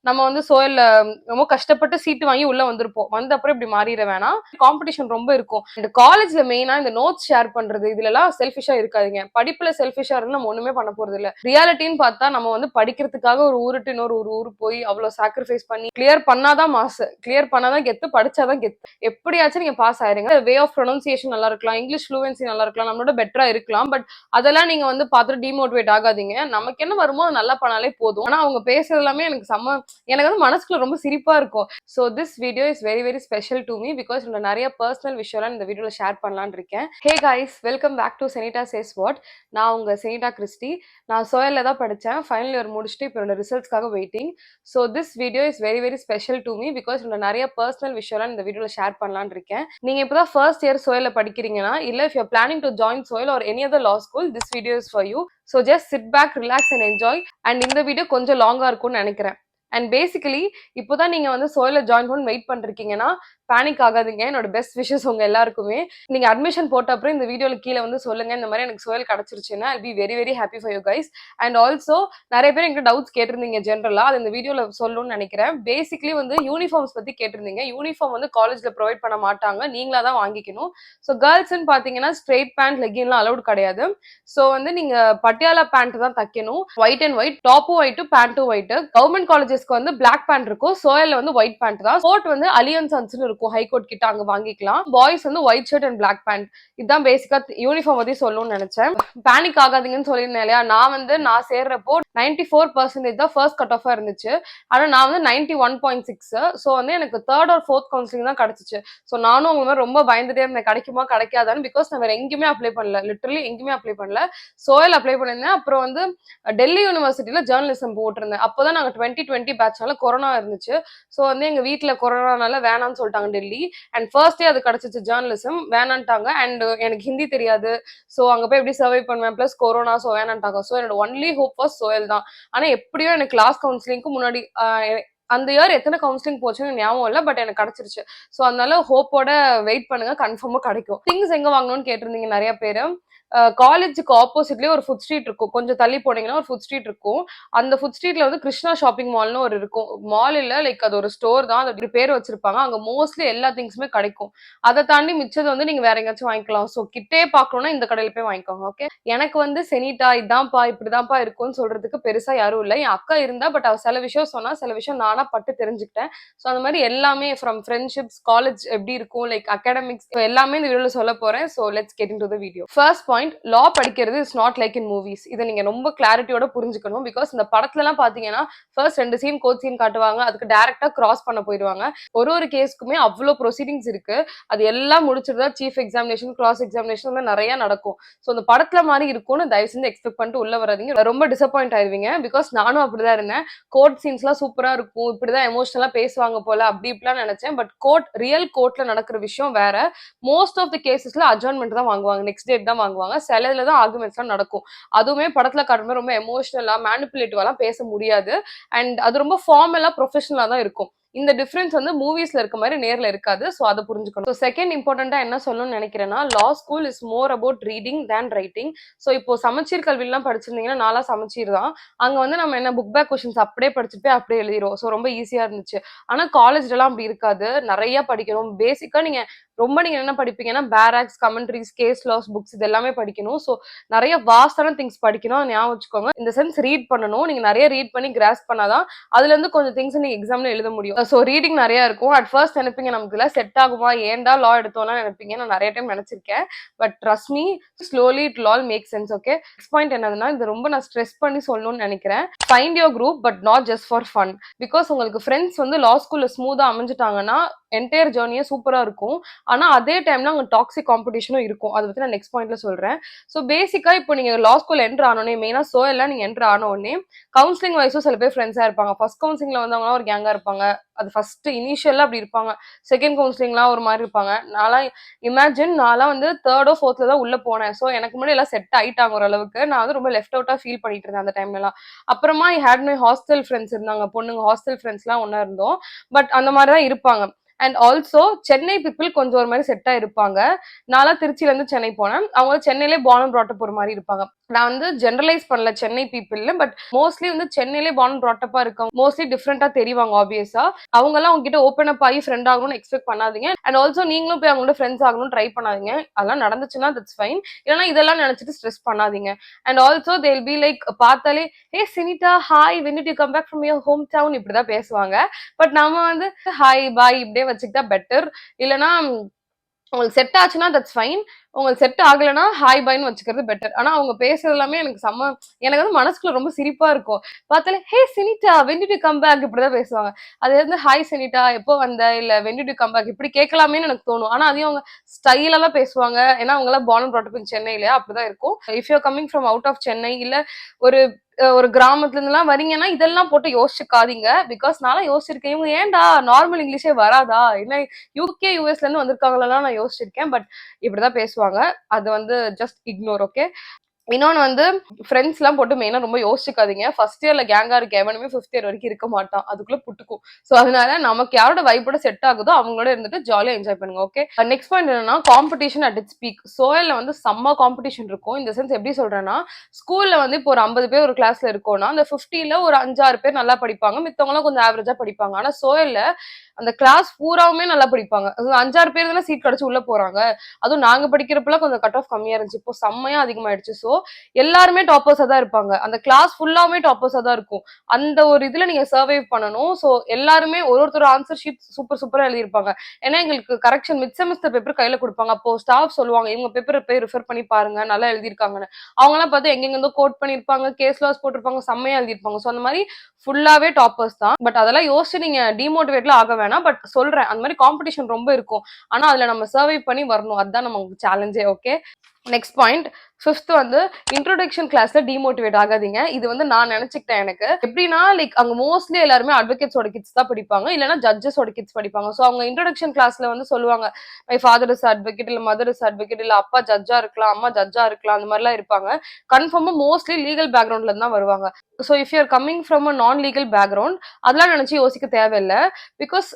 நம்ம வந்து சோயல்ல ரொம்ப கஷ்டப்பட்டு சீட்டு வாங்கி உள்ள வந்திருப்போம். வந்த அப்புறம் இப்படி மாறிட வேணாம். காம்படிஷன் ரொம்ப இருக்கும். இந்த காலேஜ்ல மெயினா இந்த நோட்ஸ் ஷேர் பண்றது இதுல எல்லாம் செல்ஃபிஷா இருக்காதீங்க. படிப்புல செல்ஃபிஷா இருந்து நம்ம ஒண்ணுமே பண்ண போறது இல்ல. ரியாலிட்டின்னு பார்த்தா நம்ம வந்து படிக்கிறதுக்காக ஒரு ஊருட்டு இன்னொரு ஒரு ஊரு போய் அவ்வளவு சாக்ரிஃபைஸ் பண்ணி கிளியர் பண்ணாதான் மாசு, கிளியர் பண்ணாதான் கெத்து, படிச்சாதான் கெத்து. எப்படியாச்சும் நீங்க பாஸ் ஆயிருங்க. வே ஆஃப் ப்ரொனன்சியேஷன் நல்லா இருக்கலாம், இங்கிலீஷ் ஃப்ளூவன்சி நல்லா இருக்கலாம், நம்மளோட பெட்டரா இருக்கலாம். பட் அதெல்லாம் நீங்க வந்து பார்த்துட்டு டிமோட்டிவேட் ஆகாதீங்க. நமக்கு என்ன வருமோ அது நல்லா பண்ணாலே போதும். ஆனா அவங்க பேசுறது எல்லாமே எனக்கு வந்து மனசுக்குள்ள ரொம்ப சிரிப்பா இருக்கும். So this video is very very special to me because என்னோட நிறைய பர்சனல் விஷயம்லாம் இந்த வீடியோல ஷேர் பண்ணலான்னு இருக்கேன். Hey guys, welcome back to Senita says what. நான் உங்க செனிட்டா கிறிஸ்டி. நான் சோயல்ல தான் படித்தேன். ஃபைனல் இயர் முடிச்சுட்டு இப்போ என்னோட ரிசல்ட்ஸ்க்காக waiting. So this video is very very special to me because என்னோட நிறைய பர்சனல் விஷயம்லாம் இந்த வீடியோல ஷேர் பண்ணலான்னு இருக்கேன். நீங்க இப்போதான் ஃபர்ஸ்ட் இயர் சோயல்ல படிக்கிறீங்கன்னா, இல்ல if you're planning to join soil or any other law school, this video is for you. So just sit back, relax and enjoy. And இந்த வீடியோ கொஞ்சம் லாங்கா இருக்கும்னு நினைக்கிறேன். அண்ட் பேசிக்கலி இப்போதான் நீங்க வந்து சோயில ஜாயின் பண்ணி வெயிட் பண்ணிருக்கீங்கன்னா பேனிக் ஆகாதீங்க. என்னோட பெஸ்ட் விஷஸ் உங்க எல்லாருக்குமே. நீங்க அட்மிஷன் போட்ட அப்புறம் இந்த வீடியோல கீழே வந்து சொல்லுங்க இந்த மாதிரி எனக்கு சோயில் கிடைச்சிருச்சுன்னா I be very very happy for you guys. And also நிறைய பேர் எங்கிட்ட டவுட்ஸ் கேட்டிருந்தீங்க ஜென்ரலா, அது இந்த வீடியோல சொல்லணும்னு நினைக்கிறேன். பேசிக்கலி வந்து யூனிஃபார்ம்ஸ் பத்தி கேட்டிருந்தீங்க. யூனிஃபார்ம் வந்து காலேஜ்ல ப்ரொவைட் பண்ண மாட்டாங்க, நீங்களா தான் வாங்கிக்கணும். ஸோ கேர்ள்ஸ்ன்னு பாத்தீங்கன்னா ஸ்ட்ரெயிட் பேண்ட் லெகின்லாம் அலௌட் கிடையாது. ஸோ வந்து நீங்க பட்டியாலா பேண்ட் தான் தைக்கணும். ஒயிட் அண்ட் ஒயிட், டாப்பும் ஒயிட் பேண்ட்டும் ஒயிட். கவர்மெண்ட் காலேஜஸ்க்கு வந்து பிளாக் பேண்ட் இருக்கும், சோயல்ல வந்து ஒயிட் பேண்ட் தான். கோட் வந்து அலியன்ஸ் இருக்கும் ஹைகோர்ட் கிட்ட, அங்க வாங்கிக்கலாம். பாய்ஸ் வந்து white shirt and black pant. இதுதான் பேசிக்கா யூனிஃபார்ம் பத்தி சொல்லணும்னு நினைச்சேன். பேனிக் ஆகாதீங்கன்னு சொல்லியிருந்தேன் இல்லையா. நான் சேர்றப்போ 94% தான் ஃபர்ஸ்ட் கட் ஆஃபா இருந்துச்சு. ஆனா நான் வந்து 91.6. ஸோ வந்து எனக்கு தேர்ட் ஆர் ஃபோர்த் கவுன்சிலிங் தான் கிடைச்சிச்சு. ஸோ நானும் உங்க மாதிரி ரொம்ப பயந்துட்டே இருந்தேன் கிடைக்குமா கிடைக்காதான்னு. பிகாஸ் நான் வேற எங்கேயுமே அப்ளை பண்ணல, லிட்டரலி எங்கேயுமே அப்ளை பண்ணல. சோயல் அப்ளை பண்ணியிருந்தேன். அப்புறம் வந்து டெல்லி யூனிவர்சிட்டியில ஜேர்னலிசம் போட்டிருந்தேன். அப்போதான் நாங்க 2020 பேட்ச்னால கொரோனா இருந்துச்சு. ஸோ வந்து எங்க வீட்டுல கொரோனானால வேணாம்னு சொல்லிட்டாங்க டெல்லி. அண்ட் ஃபர்ஸ்ட் டே அது கிடைச்சிச்சு ஜேர்னலிசம், வேணான்ட்டாங்க. அண்ட் எனக்கு ஹிந்தி தெரியாது. ஸோ அங்க போய் எப்படி சர்வை பண்ணுவேன், பிளஸ் கொரோனா, ஸோ வேணான்ட்டாங்க. ஸோ என்னோட ஒன்லி ஹோப் வாஸ் சோயல் தான். ஆனா எப்படியோ எனக்கு லாஸ்ட் கவுன்சிலிங்க்கு முன்னாடி அந்த இயர் எத்தனை கவுன்சிலிங் போச்சுன்னு ஞாபகம் இல்லை, பட் எனக்கு கிடைச்சிருச்சு. ஸோ அதனால ஹோப்போட வெயிட் பண்ணுங்க, கன்ஃபார்மா கிடைக்கும். திங்ஸ் எங்க வாங்கணும்னு கேட்டிருந்தீங்க நிறைய பேரு. காலேஜுக்கு ஆப்போசிட்லயே ஒரு ஃபுட் ஸ்ட்ரீட் இருக்கும், கொஞ்சம் தள்ளி போனீங்கன்னா ஒரு ஃபுட் ஸ்ட்ரீட் இருக்கும். அந்த ஃபுட் ஸ்ட்ரீட்ல வந்து கிருஷ்ணா ஷாப்பிங் மால்னு ஒரு இருக்கும். மால் இல்ல, லைக் அது ஒரு ஸ்டோர் தான், அது பேர் வச்சிருப்பாங்க. அங்க மோஸ்ட்லி எல்லா திங்ஸுமே கிடைக்கும். அதை தாண்டி மிச்சது வந்து நீங்க வேற எங்கேயாச்சும் வாங்கிக்கலாம். ஸோ கிட்டே பார்க்கணும்னா இந்த கடையில போய் வாங்கிக்கோங்க. ஓகே, எனக்கு வந்து செனிட்டா இதான்ப்பா இப்படிதான்ப்பா இருக்கும்னு சொல்றதுக்கு பெருசா யாரும் இல்லை. என் அக்கா இருந்தா, பட் அவ சில விஷயம் சொன்னா, சில விஷயம் நானா பட்டு தெரிஞ்சுக்கிட்டேன். ஸோ அந்த மாதிரி எல்லாமே ஃப்ரம் ஃப்ரெண்ட்ஷிப்ஸ், காலேஜ் எப்படி இருக்கும், லைக் அகாடமிக்ஸ், எல்லாமே இந்த வீடியோல சொல்ல போறேன். So let's get into the video. First point, law படிக்கிறது is not like in movies. இதை நீங்க ரொம்ப கிளாரிட்டியோட புரிஞ்சுக்கணும். பிகாஸ் இந்த படத்துல எல்லாம் பாத்தீங்கன்னா ஃபர்ஸ்ட் 2 சீன் கோர்ட் சீன் காட்டுவாங்க, அதுக்கு டைரக்டா கிராஸ் பண்ண போயிடுவாங்க. ஒரு கேஸ்க்குமே அவ்வளோ ப்ரொசீடிங்ஸ் இருக்கு. அது எல்லாம் முடிச்சிருந்தா சீஃப் எக்ஸாமினேஷன், கிராஸ் எக்ஸாமினேஷன் நிறைய நடக்கும். ஸோ இந்த படத்துல மாதிரி இருக்கும்னு தயவு செஞ்சு எக்ஸ்பெக்ட் பண்ணிட்டு உள்ள வராதீங்க, ரொம்ப டிசப்பாயிண்ட் ஆயிருவீங்க. பிகாஸ் நானும் அப்படிதான் இருந்தேன். கோர்ட் சீன்ஸ் எல்லாம் சூப்பரா இருக்கும், இப்படிதான் எமோஷனலா பேசுவாங்க போல அப்படி இப்படிலாம் நினைச்சேன். பட் ரியல் கோர்ட்ல நடக்கிற விஷயம் வேற. மோஸ்ட் ஆஃப் தி கேசஸ்ல அட்ஜாயின்மெண்ட் தான் வாங்குவாங்க, நெக்ஸ்ட் டேட் தான் வாங்குவாங்க. சிலதுல தான் ஆர்குமெண்ட்ஸ் எல்லாம் நடக்கும். அதுவுமே படத்துல காட்டுற ரொம்ப எமோஷனலா மேனிபுலேட்டிவா பேச முடியாது. அண்ட் அது ரொம்ப ஃபார்மலா ப்ரொஃபஷனலா தான் இருக்கும். இந்த டிஃபரன்ஸ் வந்து மூவிஸ்ல இருக்க மாதிரி நேர்ல இருக்காது. ஸோ அதை புரிஞ்சுக்கணும். ஸோ செகண்ட் இம்பார்ட்டண்டா என்ன சொல்லணும்னு நினைக்கிறேன்னா, லா school is more about reading than writing. So இப்போ சமச்சீர் கல்வியெல்லாம் படிச்சிருந்தீங்கன்னா, நாளா சமச்சீர் தான். அங்க வந்து நம்ம என்ன புக் பேக் கொஸ்டின்ஸ் அப்படியே படிச்சுட்டு அப்படியே எழுதிரும். ஸோ ரொம்ப ஈஸியா இருந்துச்சு. ஆனா காலேஜ்ல எல்லாம் அப்படி இருக்காது, நிறைய படிக்கணும். பேசிக்கா நீங்க என்ன படிப்பீங்கன்னா, பேராக்ஸ், கமெண்ட்ரிஸ், கேஸ் லாஸ் புக்ஸ் இது எல்லாமே படிக்கணும். ஸோ நிறைய வாஸ்டான திங்ஸ் படிக்கணும், ஞாபகம் வச்சுக்கோங்க. இந்த சென்ஸ் ரீட் பண்ணணும். நீங்க நிறைய ரீட் பண்ணி கிராஸ் பண்ணாதான் அதுல இருந்து கொஞ்சம் திங்ஸ் நீங்க எக்ஸாம்ல எழுத முடியும். ஸோ ரீடிங் நிறைய இருக்கும். அட் ஃபர்ஸ்ட் நினைப்பீங்க நமக்கு எல்லாம் செட் ஆகுமா, ஏன்டா லா எடுத்தோம்னா நினைப்பீங்க. நான் நிறைய டைம் நினைச்சிருக்கேன். But trust me, slowly it all make sense. Okay, next point என்னதுன்னா, இது ரொம்ப நான் ஸ்ட்ரெஸ் பண்ணி சொல்லணும்னு நினைக்கிறேன். Find your group but not just for fun. Because உங்களுக்கு ஃப்ரெண்ட்ஸ் வந்து லா ஸ்கூல்ல ஸ்மூதா அமைஞ்சிட்டாங்கன்னா என்டையர் ஜேர்னியே சூப்பரா இருக்கும். ஆனா அதே டைம்ல அங்க டாக்ஸிக் காம்படிஷனும் இருக்கும். அதை பத்தி நான் நெக்ஸ்ட் பாயிண்ட்ல சொல்றேன். ஸோ பேசிக்கா இப்போ நீங்க லா ஸ்கூல் என்ட்ரு ஆனோடனே, மெயினா சோயல்ல நீங்க என்ட்ரு ஆனோடனே கவுன்சிலிங் வைஸும் சில பேர் ஃப்ரெண்ட்ஸா இருப்பாங்க. ஃபர்ஸ்ட் கவுன்சிலிங்ல வந்தவங்க ஒரு கேங்கா இருப்பாங்க. அது ஃபர்ஸ்ட் இனிஷியலா அப்படி இருப்பாங்க. செகண்ட் கவுன்சிலிங்லாம் ஒரு மாதிரி இருப்பாங்க. நான்லாம் வந்து தேர்டோ ஃபோர்த்ல தான் உள்ள போனேன். ஸோ எனக்கு முன்னாடி எல்லாம் செட் ஆயிட்டாங்க ஓரளவுக்கு. நான் வந்து ரொம்ப லெஃப்ட் அவுட்டா ஃபீல் பண்ணிட்டு இருந்தேன் அந்த டைம்ல எல்லாம். அப்புறமா ஐ ஹேட் மை ஹாஸ்டல் ஃப்ரெண்ட்ஸ் இருந்தாங்க, பொண்ணுங்க ஹாஸ்டல் ஃப்ரெண்ட்ஸ் எல்லாம் ஒன்னா இருந்தோம். பட் அந்த மாதிரிதான் இருப்பாங்க. அண்ட் ஆல்சோ சென்னை பீப்புள் கொஞ்சம் ஒரு மாதிரி செட்டா இருப்பாங்க. நான்லாம் திருச்சியில இருந்து சென்னை போனேன். அவங்க சென்னையிலே பார்ன் அண்ட் பிராட் அப் ஒரு மாதிரி இருப்பாங்க. நான் வந்து ஜெனரலைஸ் பண்ணல சென்னை பீப்புள்னு. பட் மோஸ்ட்லி வந்து சென்னையிலே பார்ன் ப்ராட்டப்பா இருக்கவங்க மோஸ்ட்லி டிஃப்ரெண்டா தெரிவாங்க ஆப்வியஸா. அவங்க எல்லாம் உங்ககிட்ட ஓப்பன் அப் ஆகி ஃப்ரெண்ட் ஆகணும்னு எக்ஸ்பெக்ட் பண்ணாதீங்க. அண்ட் ஆல்சோ நீங்களும் போய் அவங்களோட ஃப்ரெண்ட்ஸ் ஆகணும்னு ட்ரை பண்ணாதீங்க. அதெல்லாம் நடந்துச்சுன்னா தட்ஸ் ஃபைன். இல்லைன்னா இதெல்லாம் நினைச்சிட்டு ஸ்ட்ரெஸ் பண்ணாதீங்க. And also they'll be like பார்த்தாலே hey Sinita hi when did you come back from your hometown இப்படிதான் பேசுவாங்க. பட் நம்ம வந்து ஹாய் பாய் இப்படியே வச்சுக்கிட்டா பெட்டர். இல்லைன்னா உங்களுக்கு செட் ஆச்சுன்னா தட்ஸ் ஃபைன். உங்களுக்கு செட் ஆகலைன்னா ஹாய் பாய்னு வச்சுக்கிறது பெட்டர். ஆனா அவங்க பேசுறது எல்லாமே எனக்கு வந்து மனசுக்குள்ள ரொம்ப சிரிப்பா இருக்கும். பார்த்தாலே hey Sinita when did you come back இப்படிதான் பேசுவாங்க. அது வந்து ஹாய் சினிட்டா எப்போ வந்த இல்ல when did you come back இப்படி கேட்கலாமேன்னு எனக்கு தோணும். ஆனா அதையும் அவங்க ஸ்டைலெல்லாம் பேசுவாங்க. ஏன்னா அவங்க எல்லாம் born and brought up in சென்னையிலயா அப்படிதான் இருக்கும். If you coming from out of Chennai இல்ல ஒரு ஒரு கிராமத்துல இருந்து எல்லாம் வரீங்கன்னா இதெல்லாம் போட்டு யோசிச்சுக்காதீங்க. பிகாஸ் நான் யோசிச்சிருக்கேன் இவங்க ஏன்டா நார்மல் இங்கிலீஷே வராதா என்ன யூகே யூஎஸ்ல இருந்து வந்திருக்காங்களா நான் யோசிச்சிருக்கேன். பட் இப்படிதான் பேசுவாங்க. அது வந்து ஜஸ்ட் இக்னோர். ஓகே. இன்னொன்னு வந்து ஃப்ரெண்ட்ஸ் எல்லாம் போட்டு மெயினா ரொம்ப யோசிச்சுக்காதீங்க. ஃபர்ஸ்ட் இயர்ல கேங்கா இருக்க எவனுமே ஃபிஃப்த் இயர் வரைக்கும் இருக்க மாட்டான். அதுக்குள்ள புட்டுக்கும். சோ அதனால நமக்கு யாரோட வைப்போட செட் ஆகுதோ அவங்களோட இருந்துட்டு ஜாலியா என்ஜாய் பண்ணுங்க. ஓகே. நெக்ஸ்ட் பாயிண்ட் என்னன்னா காம்படிஷன் அட் இட்ஸ் பீக். சோயல்ல வந்து செம்ம காம்படிஷன் இருக்கும். இந்த சென்ஸ் எப்படி சொல்றேன்னா ஸ்கூல்ல வந்து இப்போ ஒரு 50 பேர் ஒரு கிளாஸ்ல இருக்கோம்னா அந்த 50ல ஒரு 5-6 பேர் நல்லா படிப்பாங்க. மித்தவங்க எல்லாம் கொஞ்சம் ஆவரேஜா படிப்பாங்க. ஆனா சோயல்ல அந்த கிளாஸ் பூராவுமே நல்லா படிப்பாங்க. 5-6 பேர் தானே சீட் கிடைச்சு உள்ள போறாங்க. அதுவும் நாங்க படிக்கிறப்பெல்லாம் கொஞ்சம் கட் ஆஃப் கம்மியா இருந்துச்சு. இப்போ செம்மையா அதிகமாயிடுச்சு. சோ எல்லாருமே டாப்பர்ஸா தான் இருப்பாங்க. அந்த கிளாஸ் ஃபுல்லாவே டாப்பர்ஸா தான் இருக்கும். அந்த ஒரு இதுல நீங்க சர்வைவ் பண்ணணும். சோ எல்லாருமே ஒருத்தர் ஆன்சர் ஷீட் சூப்பர் சூப்பரா எழுதியிருப்பாங்க. ஏன்னா எங்களுக்கு கரெக்ஷன் மிட் செமஸ்டர் பேப்பர் கையில கொடுப்பாங்க. அப்போ ஸ்டாஃப் சொல்லுவாங்க இவங்க பேப்பர் போய் ரெஃபர் பண்ணி பாருங்க நல்லா எழுதியிருக்காங்கன்னு. அவங்க எல்லாம் பார்த்து எங்கெங்கிருந்தோ கோட் பண்ணிருப்பாங்க, கேஸ் லாஸ் போட்டிருப்பாங்க, செம்மையா எழுதியிருப்பாங்க. சோ அந்த மாதிரி ஃபுல்லாவே டாப்பர்ஸ் தான். பட் அதெல்லாம் யோசிச்சு நீங்க டிமோட்டிவேட்ல ஆக வேணாம். பட் சொல்றேன் அந்த மாதிரி காம்படிஷன் ரொம்ப இருக்கும். ஆனா அதுல நம்ம சர்வை பண்ணி வரணும். அதுதான் நமக்கு சேலஞ்சே. ஓகே. நெக்ஸ்ட் பாயிண்ட் 5th வந்து இன்ட்ரோடக்ஷன் கிளாஸ்ல டிமோட்டிவேட் ஆகாதீங்க. இது வந்து நான் நினைச்சுக்கிட்டேன். எனக்கு எப்படின்னா லைக் அங்க மோஸ்ட்லி எல்லாருமே அட்வொகேட்ஸோட கிட்ஸ் தான் படிப்பாங்க. இல்லைன்னா ஜட்ஜஸோட கிட்ஸ் படிப்பாங்க. ஸோ அவங்க இன்ட்ரோடக்ஷன் கிளாஸ்ல வந்து சொல்லுவாங்க மை ஃபாதர் இஸ் அட்வொகேட் இல்ல மதர் இஸ் அட்வொகேட் இல்ல அப்பா ஜட்ஜா இருக்கலாம் அம்மா ஜட்ஜா இருக்கலாம் அந்த மாதிரிலாம் இருப்பாங்க. கன்ஃபார்மா மோஸ்ட்லி லீகல் பேக்ரவுண்ட்ல இருந்து தான் வருவாங்க. So if you are coming from a நான் லீகல் பேக்ரவுண்ட் அதெல்லாம் நினைச்சு யோசிக்க தேவையில்லை. பிகாஸ்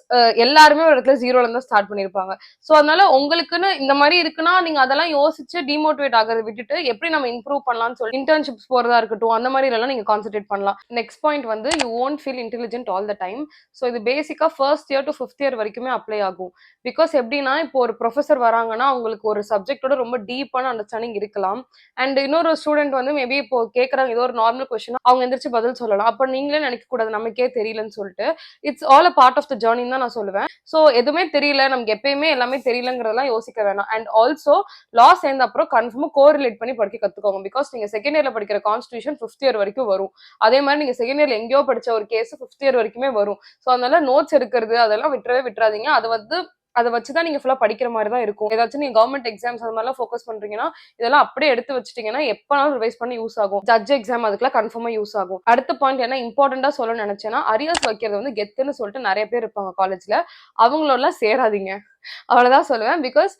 எல்லாருமே ஒரு இடத்துல ஜீரோல இருந்து ஸ்டார்ட் பண்ணிருப்பாங்க. ஸோ அதனால உங்களுக்குன்னு இந்த மாதிரி இருக்குன்னா நீங்க அதெல்லாம் யோசிச்சு டிமோட்டிவேட் ஆகிறத விட்டுட்டு எப்படி நம்ம இம்ப்ரூவ் பண்ணலாம்னு சொல்லி இன்டர்ன்ஷிப்ஸ் போறதா இருக்கட்டும் அந்த மாதிரி எல்லாம் நீங்க கான்சென்ட்ரேட் பண்ணலாம். நெக்ஸ்ட் பாயிண்ட் வந்து you won't feel intelligent all the time. So இது பேசிக்கா first year to 5th year வரைக்குமே அப்ளை ஆகும். பிகாஸ் எப்படின்னா இப்போ ஒரு ப்ரொஃபசர் வராங்கன்னா அவங்களுக்கு ஒரு சப்ஜெக்டோட ரொம்ப டீப்பான அண்டர்ஸ்டாண்டிங் இருக்கலாம். அண்ட் இன்னொரு ஸ்டூடெண்ட் வந்து மேபி இப்போ கேட்கறாங்க ஏதோ ஒரு நார்மல் கொஸ்டின் அவங்க எந்திரிச்சு பதில் சொல்லலாம். அப்ப நீங்களே நினைக்க கூடாது நமக்கே தெரியலன்னு சொல்லிட்டு. It's all a part of the ஜர்னின்னு தான் நான் சொல்லுவேன். ஸோ எதுவுமே தெரியல நமக்கு எப்பயுமே எல்லாமே தெரியலங்கிறதெல்லாம் யோசிக்க வேணாம். அண்ட் ஆல்சோ லா சேர்ந்த அப்புறம் கன்ஃபார்மா கோரிலேட் பண்ணி படிக்க கத்துக்கோங்க. பிகாஸ் நீங்க செகண்ட் இயர்ல படிக்கிற கான்ஸ்டியூஷன் 5th இயர் வரைக்கும் வரும். அதே மாதிரி நீங்க செகண்ட் இயர்ல எங்கேயோ படிச்ச ஒரு கேஸ் 5th இயர் வரைக்குமே வரும். ஸோ அதனால நோட்ஸ் எடுக்கிறது அதெல்லாம் விட்டுறாதீங்க. அது வந்து அதை வச்சுதான் நீங்க ஃபுல்லா படிக்கிற மாதிரி தான் இருக்கும். ஏதாச்சும் நீங்க கவர்மெண்ட் எக்ஸாம்ஸ் அது மாதிரிலாம் ஃபோக்கஸ் பண்றீங்கன்னா இதெல்லாம் அப்படியே எடுத்து வச்சுட்டீங்கன்னா எப்பனாலும் ரிவைஸ் பண்ணி யூஸ் ஆகும். ஜட்ஜ் எக்ஸாம் அதுக்கெல்லாம் கன்ஃபார்மா யூஸ் ஆகும். அடுத்த பாயிண்ட் என்ன இம்பார்ட்டண்டா சொல்ல நினைச்சேன்னா அரியர்ஸ் வைக்கிறது வந்து கெத்துன்னு சொல்லிட்டு நிறைய பேர் இருப்பாங்க காலேஜ்ல. அவங்களோட சேராதீங்க. அவ்வளவுதான் சொல்லுவேன். பிகாஸ்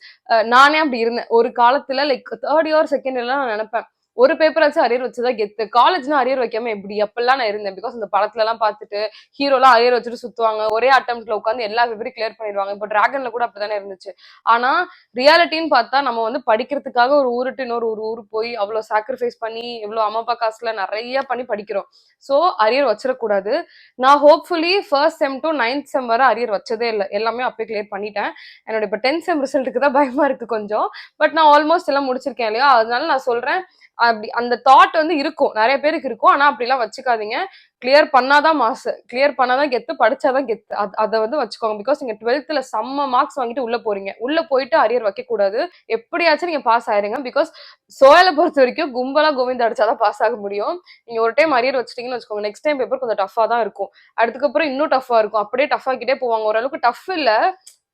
நானே அப்படி இருந்தேன் ஒரு காலத்துல லைக் 3rd இயர் செகண்ட் இயர்லாம் நான் நினைப்பேன் ஒரு பேப்பர் ஆச்சு அரியர் வச்சுதான் கெத்து. காலேஜ்னா அரியர் வைக்காம எப்படி அப்பெல்லாம் நான் இருந்தேன். பிகாஸ் இந்த படத்துல எல்லாம் பார்த்துட்டு ஹீரோலாம் அரியர் வச்சுட்டு சுத்துவாங்க. ஒரே அட்டம்ப்ட்ல உட்காந்து எல்லா பேப்பரையும் கிளியர் பண்ணிடுவாங்க. இப்போ டிராகன்ல கூட அப்படித்தானே இருந்துச்சு. ஆனா ரியாலிட்டின்னு பார்த்தா நம்ம வந்து படிக்கிறதுக்காக ஒரு ஊருட்டு இன்னொரு ஒரு ஊர் போய் அவ்வளவு சாக்ரிஃபைஸ் பண்ணி இவ்வளவு அம்மா அப்பா காசுல நிறைய பண்ணி படிக்கிறோம். சோ அரியர் வச்சிடக்கூடாது. நான் hopefully first sem to 9th sem வரை அரியர் வச்சதே இல்லை. எல்லாமே அப்பயே கிளியர் பண்ணிட்டேன். என்னோட இப்போ 10th செம் ரிசல்ட்டுக்கு தான் பயமா இருக்கு கொஞ்சம். பட் நான் ஆல்மோஸ்ட் எல்லாம் முடிச்சிருக்கேன் இல்லையா. அதனால நான் சொல்றேன் அப்படி அந்த தாட் வந்து இருக்கும் நிறைய பேருக்கு இருக்கும். ஆனா அப்படிலாம் வச்சுக்காதீங்க. கிளியர் பண்ணாதான் மாசு, கிளியர் பண்ணாதான் கெத்து, படிச்சாதான் கெத்து. அதை வந்து வச்சுக்கோங்க. பிகாஸ் நீங்க 12th செம்ம மார்க்ஸ் வாங்கிட்டு உள்ள போறீங்க. உள்ள போயிட்டு அரியர் வைக்க கூடாது. எப்படியாச்சும் நீங்க பாஸ் ஆயிருங்க. பிகாஸ் சோயலை பொறுத்த வரைக்கும் கும்பலா கோவிந்தா அடிச்சாதான் பாஸ் ஆக முடியும். நீங்க ஒரு டைம் அரியர் வச்சிட்டீங்கன்னு வச்சுக்கோங்க நெக்ஸ்ட் டைம் பேப்பர் கொஞ்சம் டஃபா தான் இருக்கும். அதுக்கப்புறம் இன்னும் டஃபா இருக்கும். அப்படியே டஃப் ஆக்கிட்டே போவாங்க. ஓரளவுக்கு டஃப் இல்ல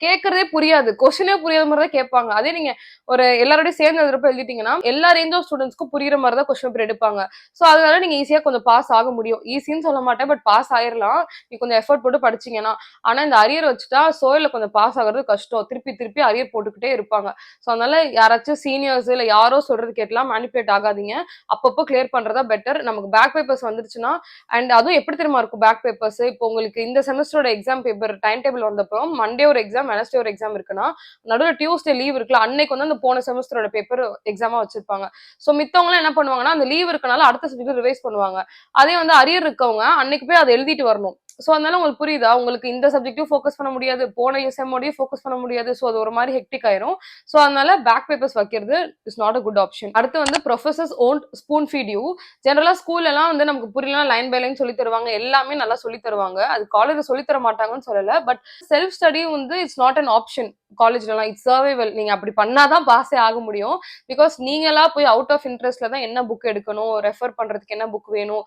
கேட்கறதே புரியாது. கொஸ்டினே புரியாத மாதிரி தான் கேட்பாங்க. அதே நீங்க ஒரு எல்லாரோடய சேர்ந்து எழுதுறப்ப எழுதிட்டீங்கன்னா எல்லா ரேஞ்ச் ஆஃப் ஸ்டூடெண்ட்ஸ்க்கும் புரியுற மாதிரி தான் கொஸ்டின் பேப்பர் எடுப்பாங்க. ஸோ அதனால நீங்க ஈஸியா கொஞ்சம் பாஸ் ஆக முடியும். ஈஸின்னு சொல்ல மாட்டேன் பட் பாஸ் ஆயிரலாம் நீ கொஞ்சம் எஃபர்ட் போட்டு படிச்சீங்கன்னா. ஆனா இந்த அரியர் வச்சுட்டா சோயில கொஞ்சம் பாஸ் ஆகுறது கஷ்டம். திருப்பி திருப்பி அரியர் போட்டுக்கிட்டே இருப்பாங்க. ஸோ அதனால யாராச்சும் சீனியர்ஸ் இல்ல யாரோ சொல்றது கேட்கலாம் மேனிபுலேட் ஆகாதீங்க. அப்பப்போ கிளியர் பண்றதா பெட்டர். நமக்கு பேக் பேப்பர்ஸ் வந்துருச்சுன்னா அண்ட் அதுவும் எப்படி தெரியுமா இருக்கும் பேக் பேப்பர்ஸ். இப்போ உங்களுக்கு இந்த செமஸ்டரோட எக்ஸாம் பேப்பர் டைம் டேபிள் வந்தப்போ மண்டே ஒரு எக்ஸாம் எக்ஸாம், வெனஸ்டே ஒரு எக்ஸாம் இருக்குன்னா நடுவுல டியூஸ்டே லீவ் இருக்குல்ல, அன்னைக்கு வந்து அந்த போன செமஸ்டரோட பேப்பர் எக்ஸாமா வச்சிருப்பாங்க. சோ மித்தவங்கலாம் என்ன பண்ணுவாங்கன்னா, அந்த லீவ் இருக்கனால அடுத்த சப்ஜெக்ட் ரிவைஸ் பண்ணுவாங்க. அதே வந்து அரியர் இருக்கவங்க அன்னைக்கு போய் அத எழுதிட்டு வரணும். சோ அதனால உங்களுக்கு புரியுதா? உங்களுக்கு இந்த சப்ஜெக்ட்டும் ஃபோக்கஸ் பண்ண முடியாது. போன செம்மோடயும் ஃபோக்கஸ் பண்ண முடியாது. சோ அது ஒரு மாரி ஹெக்டிக் ஆயிரும். சோ அதனால பேக் பேப்பர்ஸ் வைக்கிறது is not a good option. அடுத்து வந்து professors won't spoon feed you. ஜெனரலா ஸ்கூல்ல எல்லாம் வந்து நமக்கு புரியலனா லைன் பை லைன் சொல்லி தருவாங்க. எல்லாமே நல்லா சொல்லி தருவாங்க. அது காலேஜ்ல சொல்லி தர மாட்டாங்கன்னு சொல்லல. பட் செல்ஃப் ஸ்டடி வந்து இட்ஸ் நாட் அன் ஆப்ஷன். காலேஜ்லலாம் இட்ஸ் சர்வைவல். நீங்க அப்படி பண்ணாதான் பாஸே ஆக முடியும். பிகாஸ் நீங்களா போய் அவுட் ஆஃப் இன்ட்ரெஸ்ட்ல தான் என்ன புக் எடுக்கணும், ரெஃபர் பண்றதுக்கு என்ன புக் வேணும்,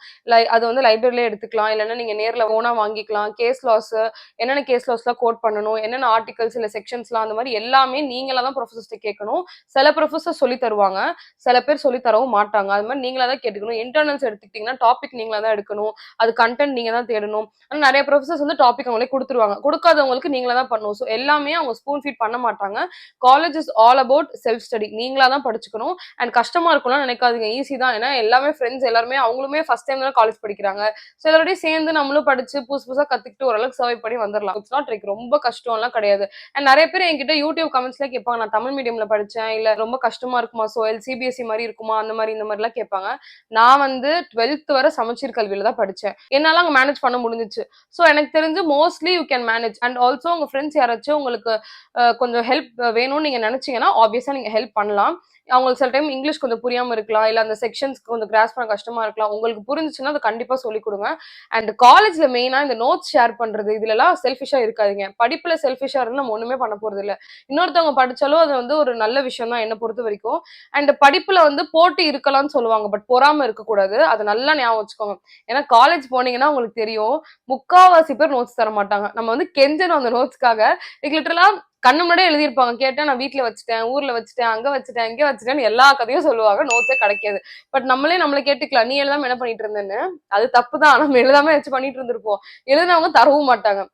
அது வந்து லைப்ரரியிலே எடுத்துக்கலாம். இல்லைன்னா நீங்க நேர்ல ஓனா வாங்கிக்கலாம். கேஸ் லாஸ் என்னென்ன கேஸ் லாஸ்லாம் கோட் பண்ணணும், என்னென்ன ஆர்டிகல்ஸ் இல்ல செக்ஷன்ஸ்லாம், அந்த மாதிரி எல்லாமே நீங்களா தான் ப்ரொஃபசர்ஸ்ட்ட கேட்கணும். சில ப்ரொஃபசர் சொல்லி தருவாங்க, சில பேர் சொல்லி தரவும் மாட்டாங்க. அது மாதிரி நீங்களா தான் கேட்டுக்கணும். இன்டர்னல்ஸ் எடுத்துக்கிட்டீங்கன்னா டாபிக் நீங்களா தான் எடுக்கணும். அது கண்டென்ட் நீங்க தான் தேடணும். ஆனா நிறைய ப்ரொஃபசர்ஸ் வந்து டாபிக் அவங்களே கொடுத்துருவாங்க. கொடுக்காதவங்களுக்கு நீங்களா தான் பண்ணணும். ஸோ எல்லாமே அவங்க ஸ்பூன் ஃபீட் பண்ண மாட்டாங்க. College is all about self study. நீங்களா தான் படிச்சுக்கணும். அண்ட் கஷ்டமா இருக்கும்லாம் நினைக்காதீங்க. ஈஸி தான். ஏன்னா எல்லாமே ஃப்ரெண்ட்ஸ் எல்லாருமே அவங்களுமே ஃபர்ஸ்ட் டைம் தான் காலேஜ் படிக்கிறாங்க. ஸோ எல்லாரோடய சேர்ந்து நம்மளும் படிச்சு புதுசு புதுசா கத்துக்கிட்டு ஓரளவுக்கு சர்வை பண்ணி வந்துடலாம். இட்ஸ் நாட் லைக் ரொம்ப கஷ்டம்லாம் கிடையாது. அண்ட் நிறைய பேர் என்கிட்ட யூடியூப் கமெண்ட்ஸ்ல கேட்பாங்க, நான் தமிழ் மீடியம்ல படிச்சேன், இல்ல ரொம்ப கஷ்டமா இருக்குமா, சோயல் சிபிஎஸ்சி மாதிரி இருக்குமா, அந்த மாதிரி இந்த மாதிரிலாம் கேட்பாங்க. நான் வந்து 12th வரை சமச்சீர் கல்வியில தான் படிச்சேன். என்னால அங்க மேனேஜ் பண்ண முடிஞ்சிச்சு. ஸோ எனக்கு தெரிஞ்சு mostly you can manage. And also உங்க ஃப்ரெண்ட்ஸ் யாராச்சும் உங்களுக்கு கொஞ்சம் ஹெல்ப் வேணும்னு நீங்க நினைச்சீங்கன்னா ஆப்வியஸா நீங்க ஹெல்ப் பண்ணலாம். அவங்களுக்கு சில டைம் இங்கிலீஷ் கொஞ்சம் புரியாம இருக்கலாம், இல்ல அந்த செக்ஷன்ஸ் கொஞ்சம் கிராஸ் பண்ண கஷ்டமா இருக்கலாம். உங்களுக்கு புரிஞ்சுச்சுன்னா அதை கண்டிப்பா சொல்லிக் கொடுங்க. அண்ட் காலேஜ்ல மெயினா இந்த நோட்ஸ் ஷேர் பண்றது இதுல எல்லாம் செல்ஃபிஷா இருக்காதீங்க. படிப்புல செல்ஃபிஷா இருந்து நம்ம ஒண்ணுமே பண்ண போறது இல்ல. இன்னொருத்தவங்க படிச்சாலும் அது வந்து ஒரு நல்ல விஷயம் தான் என்ன பொறுத்த வரைக்கும். அண்ட் படிப்புல வந்து போட்டி இருக்கலாம்னு சொல்லுவாங்க, பட் பொறாம இருக்கக்கூடாது. அதை நல்லா ஞாபகம் வச்சுக்கோங்க. ஏன்னா காலேஜ் போனீங்கன்னா உங்களுக்கு தெரியும், முக்காவாசி பேர் நோட்ஸ் தர மாட்டாங்க. நம்ம வந்து கெஞ்சணும் அந்த நோட்ஸ்க்காக. லிட்டரலா கண்ணு முன்னாடியே எழுதியிருப்பாங்க. கேட்டா நான் வீட்டுல வச்சுட்டேன், ஊர்ல வச்சுட்டேன், அங்க வச்சுட்டேன், இங்க வச்சுட்டேன்னு எல்லா கதையும் சொல்லுவாங்க. நோட்ஸே கிடைக்காது. பட் நம்மளே நம்மள கேட்டுக்கலாம், நீ எழுதாம என்ன பண்ணிட்டு இருந்தேன்னு. அது தப்புதான். நம்ம எழுதாம வச்சு பண்ணிட்டு இருந்திருப்போம். எழுதினவங்க தரவும் மாட்டாங்க.